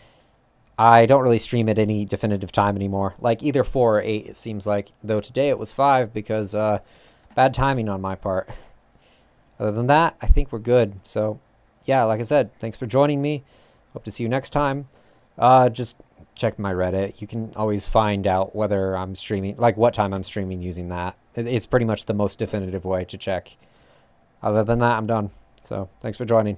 I don't really stream at any definitive time anymore. Like either 4 or 8, it seems like. Though today it was 5 because bad timing on my part. Other than that, I think we're good. So, yeah, like I said, thanks for joining me. Hope to see you next time. Just check my Reddit. You can always find out whether I'm streaming, like what time I'm streaming using that. It's pretty much the most definitive way to check. Other than that, I'm done. So, thanks for joining.